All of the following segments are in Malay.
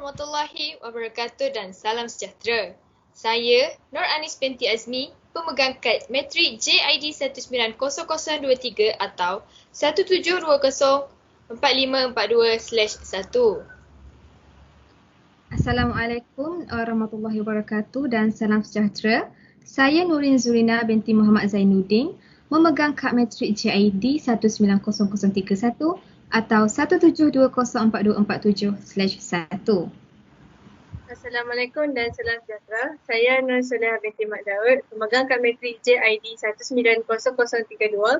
warahmatullahi wabarakatuh dan salam sejahtera. Saya Nur Anis binti Azmi, pemegang kad Matrik JID 190023 atau 17204542/1. Assalamualaikum warahmatullahi wabarakatuh dan salam sejahtera. Saya Nurin Zurina binti Muhammad Zainuddin, memegang kad Matrik JID 190031 atau 17204247/1. Assalamualaikum dan salam sejahtera. Saya Nur Soleha binti Mak Daud, pemegang kad Matrik JID 190032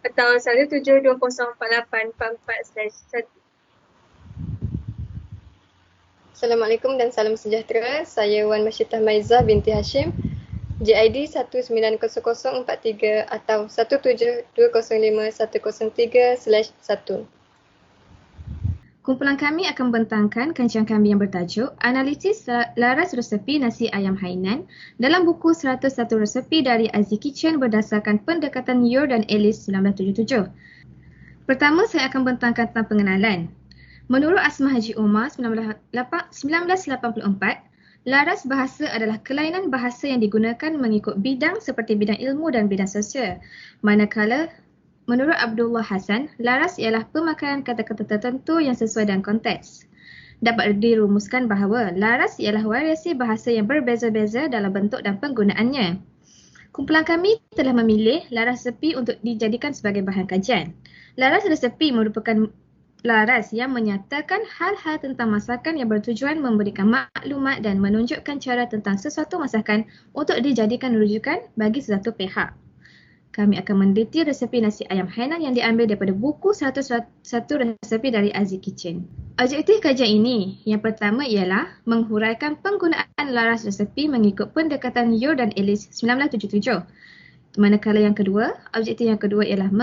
atau 17204844/1. Assalamualaikum dan salam sejahtera. Saya Wan Masyitah Maizah binti Hashim, JID 190043 atau 17205103/1. Kumpulan kami akan membentangkan kajian kami yang bertajuk Analisis Laras Resepi Nasi Ayam Hainan dalam buku 101 Resepi dari Azzi Kitchen berdasarkan pendekatan Yor dan Ellis 1977. Pertama, saya akan membentangkan tentang pengenalan. Menurut Asma Haji Omar 1984, laras bahasa adalah kelainan bahasa yang digunakan mengikut bidang seperti bidang ilmu dan bidang sosial. Manakala menurut Abdullah Hasan, laras ialah pemakaian kata-kata tertentu yang sesuai dengan konteks. Dapat dirumuskan bahawa laras ialah variasi bahasa yang berbeza-beza dalam bentuk dan penggunaannya. Kumpulan kami telah memilih laras resepi untuk dijadikan sebagai bahan kajian. Laras resepi merupakan laras yang menyatakan hal-hal tentang masakan yang bertujuan memberikan maklumat dan menunjukkan cara tentang sesuatu masakan untuk dijadikan rujukan bagi sesuatu pihak. Kami akan meneliti resepi nasi ayam hainan yang diambil daripada buku 101 resepi dari Azzi Kitchen. Objektif kajian ini, yang pertama ialah menghuraikan penggunaan laras resepi mengikut pendekatan Yor dan Ellis 1977. Manakala objektif yang kedua ialah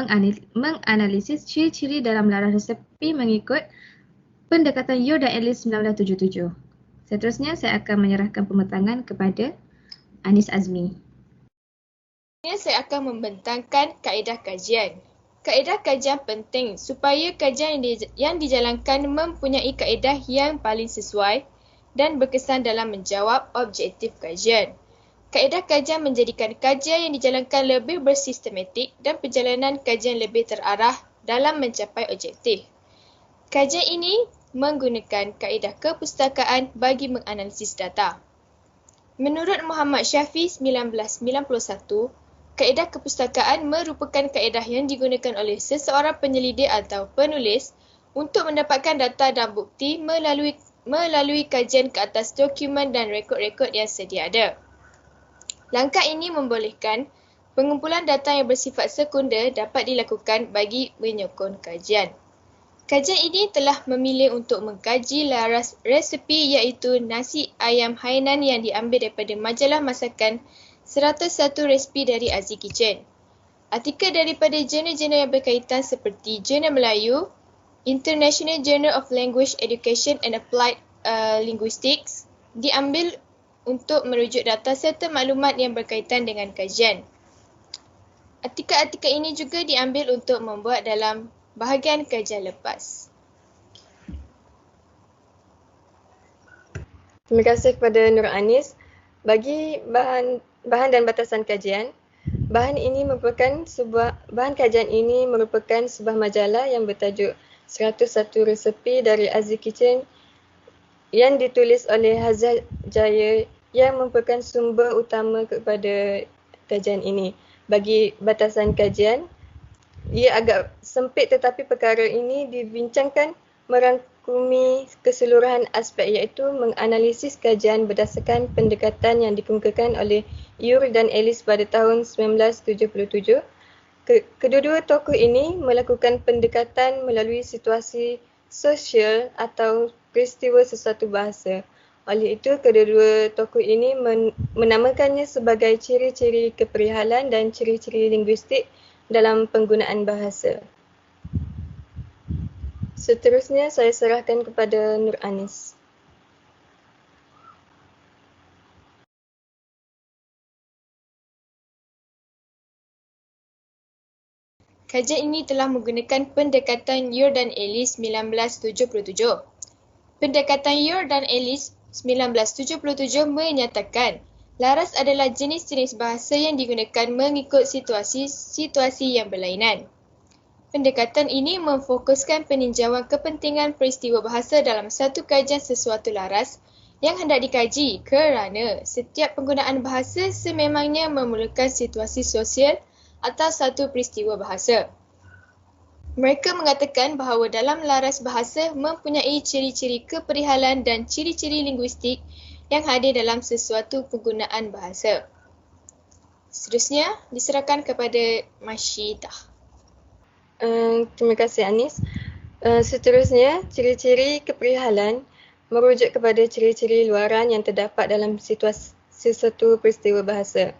menganalisis ciri-ciri dalam laras resepi mengikut pendekatan Yor dan Ellis 1977. Seterusnya, saya akan menyerahkan pembentangan kepada Anis Azmi. Saya akan membentangkan kaedah kajian. Kaedah kajian penting supaya kajian yang dijalankan mempunyai kaedah yang paling sesuai dan berkesan dalam menjawab objektif kajian. Kaedah kajian menjadikan kajian yang dijalankan lebih bersistematik dan perjalanan kajian lebih terarah dalam mencapai objektif. Kajian ini menggunakan kaedah kepustakaan bagi menganalisis data. Menurut Muhammad Syafi 1991, kaedah kepustakaan merupakan kaedah yang digunakan oleh seseorang penyelidik atau penulis untuk mendapatkan data dan bukti melalui kajian ke atas dokumen dan rekod-rekod yang sedia ada. Langkah ini membolehkan pengumpulan data yang bersifat sekunder dapat dilakukan bagi menyokong kajian. Kajian ini telah memilih untuk mengkaji laras resepi iaitu nasi ayam hainan yang diambil daripada majalah masakan 101 resepi dari Azzi Kitchen. Artikel daripada jurnal-jurnal yang berkaitan seperti Jurnal Melayu, International Journal of Language Education and Applied Linguistics diambil untuk merujuk data serta maklumat yang berkaitan dengan kajian. Artikel-artikel ini juga diambil untuk membuat dalam bahagian kajian lepas. Terima kasih kepada Nur Anis. Bagi bahan dan batasan kajian, bahan kajian ini merupakan sebuah majalah yang bertajuk 101 Resepi dari Azzi Kitchen yang ditulis oleh Hazal Jaya yang merupakan sumber utama kepada kajian ini. Bagi batasan kajian, ia agak sempit tetapi perkara ini dibincangkan merangkumi keseluruhan aspek iaitu menganalisis kajian berdasarkan pendekatan yang dikemukakan oleh Yor dan Ellis pada tahun 1977. Kedua-dua tokoh ini melakukan pendekatan melalui situasi sosial atau peristiwa sesuatu bahasa. Oleh itu, kedua-dua tokoh ini menamakannya sebagai ciri-ciri keperihalan dan ciri-ciri linguistik dalam penggunaan bahasa. Seterusnya, saya serahkan kepada Nur Anis. Kajian ini telah menggunakan pendekatan Yor dan Ellis 1977. Pendekatan Ure dan Ellis 1977 menyatakan laras adalah jenis-jenis bahasa yang digunakan mengikut situasi-situasi yang berlainan. Pendekatan ini memfokuskan peninjauan kepentingan peristiwa bahasa dalam satu kajian sesuatu laras yang hendak dikaji kerana setiap penggunaan bahasa sememangnya memerlukan situasi sosial atau satu peristiwa bahasa. Mereka mengatakan bahawa dalam laras bahasa mempunyai ciri-ciri keperihalan dan ciri-ciri linguistik yang hadir dalam sesuatu penggunaan bahasa. Seterusnya, diserahkan kepada Masyidah. Terima kasih Anis. Seterusnya, ciri-ciri keperihalan merujuk kepada ciri-ciri luaran yang terdapat dalam situasi sesuatu peristiwa bahasa.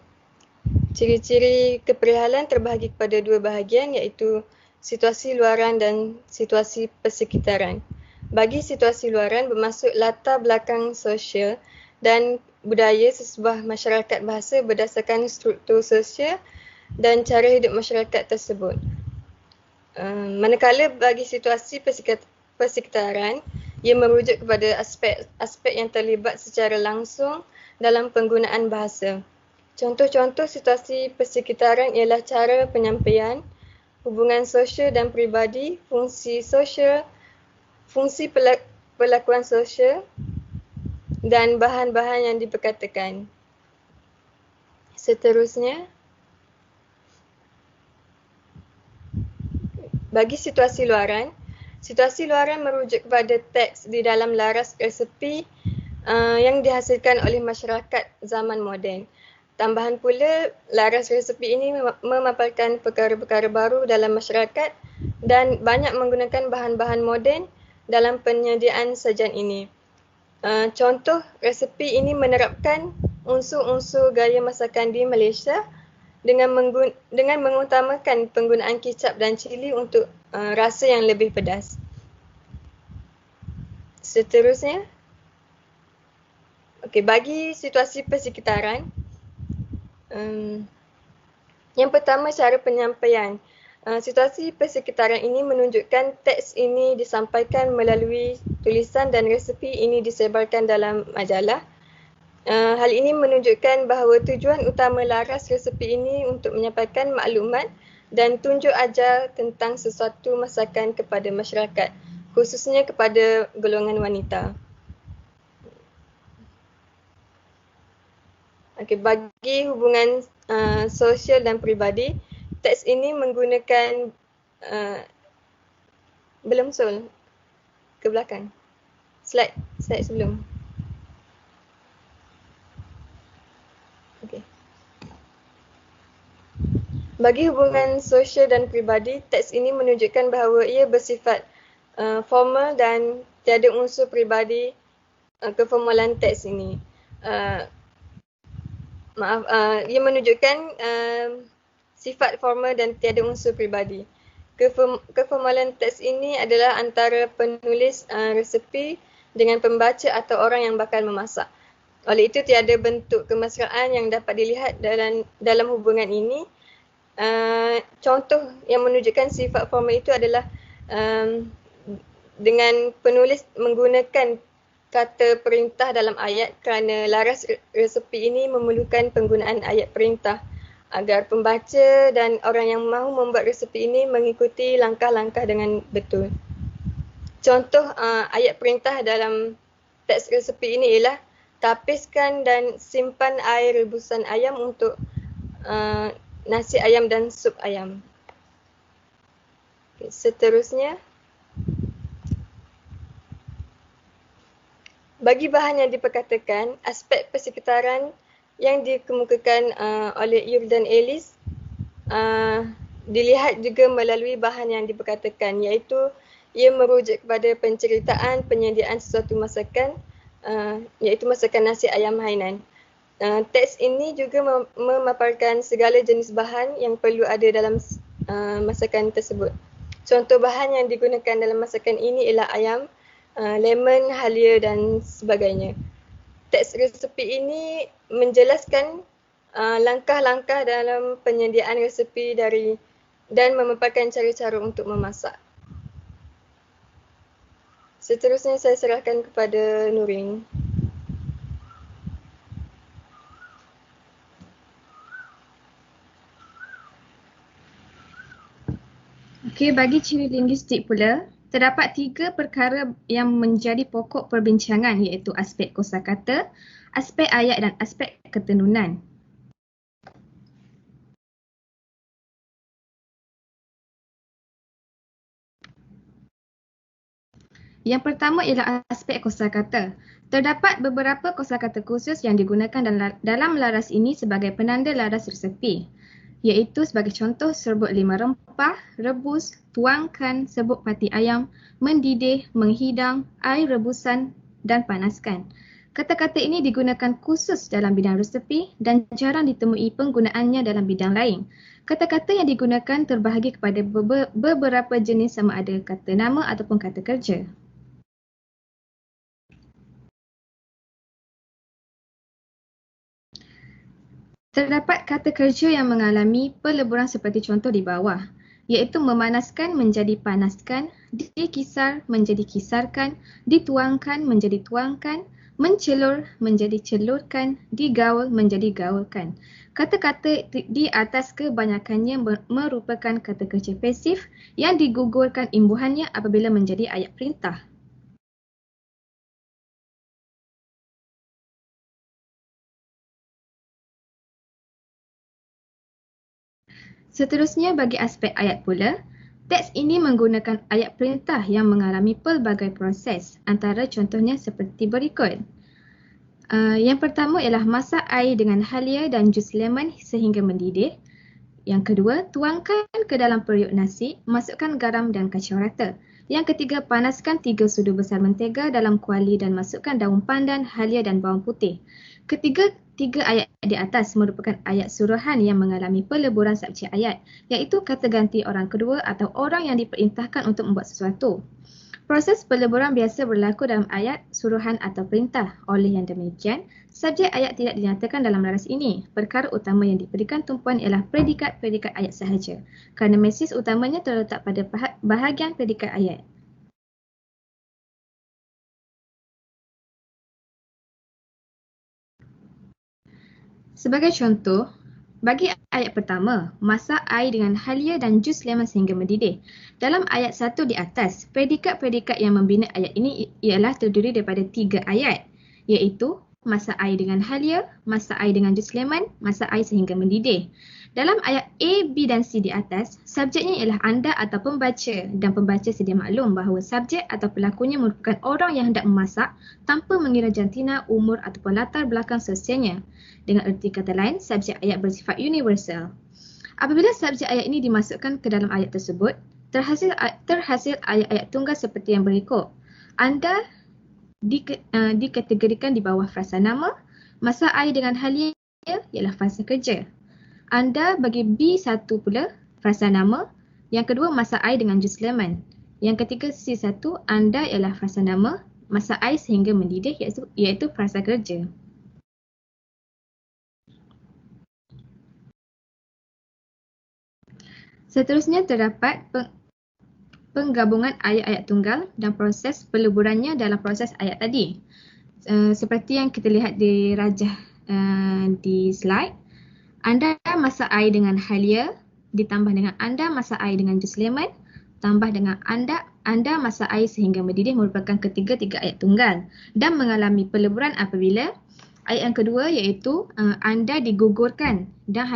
Ciri-ciri keperihalan terbahagi kepada dua bahagian iaitu situasi luaran dan situasi persekitaran. Bagi situasi luaran bermaksud latar belakang sosial dan budaya sesebuah masyarakat bahasa berdasarkan struktur sosial dan cara hidup masyarakat tersebut. Manakala bagi situasi persekitaran, ia merujuk kepada aspek-aspek yang terlibat secara langsung dalam penggunaan bahasa. Contoh-contoh situasi persekitaran ialah cara penyampaian, hubungan sosial dan peribadi, fungsi sosial, fungsi perlakuan sosial dan bahan-bahan yang diperkatakan. Seterusnya, bagi situasi luaran merujuk kepada teks di dalam laras resepi yang dihasilkan oleh masyarakat zaman moden. Tambahan pula, laras resepi ini memaparkan perkara-perkara baru dalam masyarakat dan banyak menggunakan bahan-bahan moden dalam penyediaan sajian ini. Contoh resepi ini menerapkan unsur-unsur gaya masakan di Malaysia dengan mengutamakan penggunaan kicap dan cili untuk rasa yang lebih pedas. Seterusnya, bagi situasi persekitaran, yang pertama cara penyampaian. Situasi persekitaran ini menunjukkan teks ini disampaikan melalui tulisan dan resepi ini disebarkan dalam majalah. Hal ini menunjukkan bahawa tujuan utama laras resepi ini untuk menyampaikan maklumat dan tunjuk ajar tentang sesuatu masakan kepada masyarakat, khususnya kepada golongan wanita. Bagi hubungan sosial dan peribadi, teks ini menggunakan belum Sol ke belakang. Slide sebelum. Bagi hubungan sosial dan peribadi, teks ini menunjukkan bahawa ia bersifat formal dan tiada unsur peribadi keformalan teks ini. Ia menunjukkan sifat formal dan tiada unsur peribadi. Keformalan teks ini adalah antara penulis resepi dengan pembaca atau orang yang bakal memasak. Oleh itu, tiada bentuk kemesraan yang dapat dilihat dalam hubungan ini. Contoh yang menunjukkan sifat formal itu adalah dengan penulis menggunakan kata perintah dalam ayat kerana laras resepi ini memerlukan penggunaan ayat perintah agar pembaca dan orang yang mahu membuat resepi ini mengikuti langkah-langkah dengan betul. Contoh ayat perintah dalam teks resepi ini ialah tapiskan dan simpan air rebusan ayam untuk nasi ayam dan sup ayam. Seterusnya, bagi bahan yang diperkatakan, aspek persekitaran yang dikemukakan oleh Ure dan Ellis dilihat juga melalui bahan yang diperkatakan, iaitu ia merujuk kepada penceritaan penyediaan sesuatu masakan, iaitu masakan nasi ayam Hainan. Teks ini juga memaparkan segala jenis bahan yang perlu ada dalam masakan tersebut. Contoh bahan yang digunakan dalam masakan ini ialah ayam, lemon, halia dan sebagainya. Teks resepi ini menjelaskan langkah-langkah dalam penyediaan resepi dan memaparkan cara-cara untuk memasak. Seterusnya saya serahkan kepada Nurin. Okey, bagi ciri linguistik pula, terdapat 3 perkara yang menjadi pokok perbincangan iaitu aspek kosakata, aspek ayat dan aspek ketenunan. Yang pertama ialah aspek kosakata. Terdapat beberapa kosakata khusus yang digunakan dalam laras ini sebagai penanda laras resepi, iaitu sebagai contoh serbuk 5 rempah, rebus, tuangkan, serbuk pati ayam, mendidih, menghidang, air rebusan dan panaskan. Kata-kata ini digunakan khusus dalam bidang resepi dan jarang ditemui penggunaannya dalam bidang lain. Kata-kata yang digunakan terbahagi kepada beberapa jenis sama ada kata nama ataupun kata kerja. Terdapat kata kerja yang mengalami peleburan seperti contoh di bawah, iaitu memanaskan menjadi panaskan, dikisar menjadi kisarkan, dituangkan menjadi tuangkan, mencelur menjadi celurkan, digaul menjadi gaulkan. Kata-kata di atas kebanyakannya merupakan kata kerja pasif yang digugurkan imbuhannya apabila menjadi ayat perintah. Seterusnya bagi aspek ayat pula, teks ini menggunakan ayat perintah yang mengalami pelbagai proses, antara contohnya seperti berikut. Yang pertama ialah masak air dengan halia dan jus lemon sehingga mendidih. Yang kedua, tuangkan ke dalam periuk nasi, masukkan garam dan kacau rata. Yang ketiga, panaskan 3 sudu besar mentega dalam kuali dan masukkan daun pandan, halia dan bawang putih. Tiga ayat di atas merupakan ayat suruhan yang mengalami peleburan subjek ayat, iaitu kata ganti orang kedua atau orang yang diperintahkan untuk membuat sesuatu. Proses peleburan biasa berlaku dalam ayat, suruhan atau perintah. Oleh yang demikian, subjek ayat tidak dinyatakan dalam laras ini. Perkara utama yang diberikan tumpuan ialah predikat-predikat ayat sahaja, kerana mesis utamanya terletak pada bahagian predikat ayat. Sebagai contoh, bagi ayat pertama, masak air dengan halia dan jus lemon sehingga mendidih. Dalam ayat 1 di atas, predikat-predikat yang membina ayat ini ialah terdiri daripada 3 ayat, iaitu masak air dengan halia, masak air dengan jus lemon, masak air sehingga mendidih. Dalam ayat A, B dan C di atas, subjeknya ialah anda atau pembaca dan pembaca sedia maklum bahawa subjek atau pelakunya merupakan orang yang hendak memasak tanpa mengira jantina, umur ataupun latar belakang sosialnya. Dengan erti kata lain, subjek ayat bersifat universal. Apabila subjek ayat ini dimasukkan ke dalam ayat tersebut, terhasil ayat-ayat tunggal seperti yang berikut. Anda dikategorikan di bawah frasa nama, masak air dengan halia ialah frasa kerja. Anda bagi B1 pula frasa nama, yang kedua masak air dengan jus lemon. Yang ketiga C1, anda ialah frasa nama, masak air sehingga mendidih iaitu frasa kerja. Seterusnya terdapat penggabungan ayat-ayat tunggal dan proses peleburannya dalam proses ayat tadi. Seperti yang kita lihat di rajah di slide. Anda masak air dengan halia, ditambah dengan anda masak air dengan jus lemon, tambah dengan anda masak air sehingga mendidih merupakan ketiga-tiga ayat tunggal dan mengalami peleburan apabila ayat yang kedua iaitu anda digugurkan dan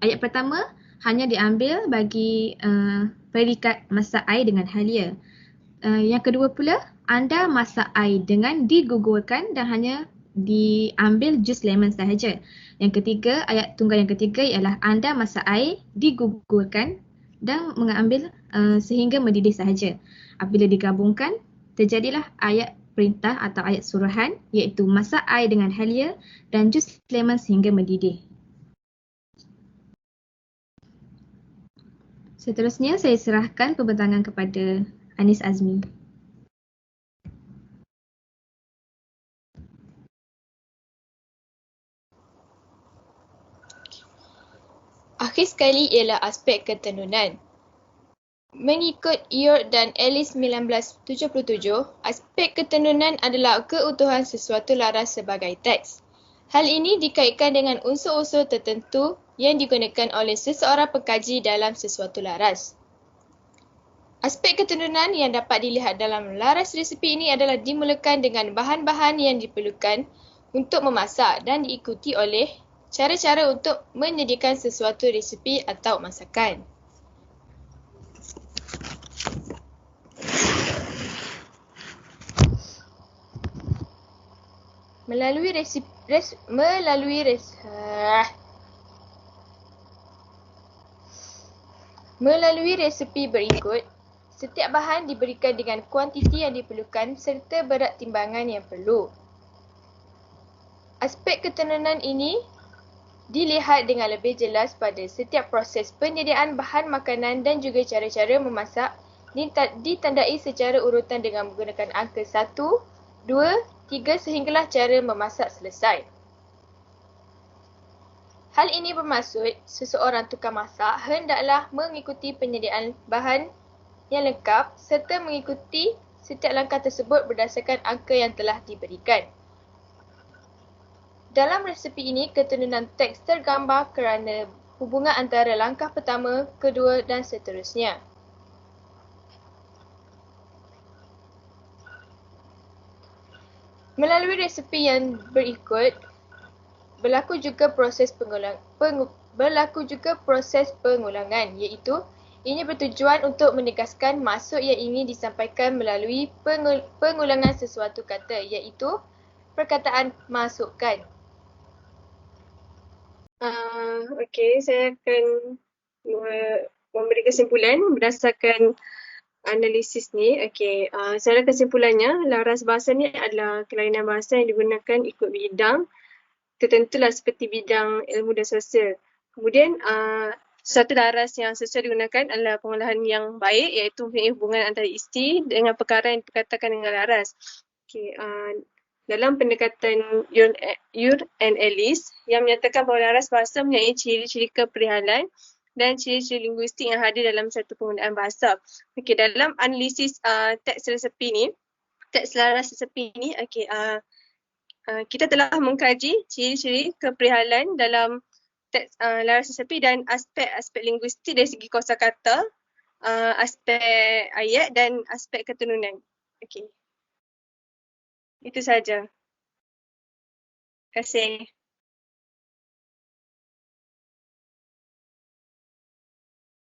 ayat pertama hanya diambil bagi predikat masak air dengan halia. Yang kedua pula, anda masak air dengan digugurkan dan hanya diambil jus lemon sahaja. Yang ketiga, ayat tunggal yang ketiga ialah anda masak air, digugurkan dan mengambil sehingga mendidih sahaja. Apabila digabungkan, terjadilah ayat perintah atau ayat suruhan iaitu masak air dengan halia dan jus lemon sehingga mendidih. Seterusnya, saya serahkan pembentangan kepada Anis Azmi. Akhir sekali ialah aspek ketenunan. Mengikut York dan Ellis 1977, aspek ketenunan adalah keutuhan sesuatu laras sebagai teks. Hal ini dikaitkan dengan unsur-unsur tertentu yang digunakan oleh seseorang pengkaji dalam sesuatu laras. Aspek ketenunan yang dapat dilihat dalam laras resepi ini adalah dimulakan dengan bahan-bahan yang diperlukan untuk memasak dan diikuti oleh cara-cara untuk menyediakan sesuatu resepi atau masakan. Melalui resepi berikut, setiap bahan diberikan dengan kuantiti yang diperlukan serta berat timbangan yang perlu. Aspek ketenunan ini dilihat dengan lebih jelas pada setiap proses penyediaan bahan makanan dan juga cara-cara memasak ditandai secara urutan dengan menggunakan angka 1, 2, 3 sehinggalah cara memasak selesai. Hal ini bermaksud seseorang tukang masak hendaklah mengikuti penyediaan bahan yang lengkap serta mengikuti setiap langkah tersebut berdasarkan angka yang telah diberikan. Dalam resepi ini, ketenunan teks tergambar kerana hubungan antara langkah pertama, kedua dan seterusnya. Melalui resepi yang berikut, berlaku juga proses pengulangan, iaitu ini bertujuan untuk menegaskan maksud yang ingin disampaikan melalui pengulangan sesuatu kata, iaitu perkataan masukkan. Okey, saya akan memberi kesimpulan berdasarkan analisis ni. Okey, secara kesimpulannya, laras bahasa ni adalah kelainan bahasa yang digunakan ikut bidang tertentulah seperti bidang ilmu dan sosial. Kemudian, satu laras yang sesuai digunakan adalah pengolahan yang baik, iaitu mempunyai hubungan antara isi dengan perkara yang diperkatakan dengan laras. Okey, dalam pendekatan York and Ellis yang menyatakan bahawa laras bahasa mempunyai ciri-ciri keperihalan dan ciri-ciri linguistik yang hadir dalam satu penggunaan bahasa. Okey, dalam analisis teks resepi ni, teks laras resepi ni, kita telah mengkaji ciri-ciri keperihalan dalam teks laras resepi dan aspek-aspek linguistik dari segi kosakata, aspek ayat dan aspek ketenunan. Okey. Itu sahaja. Terima kasih.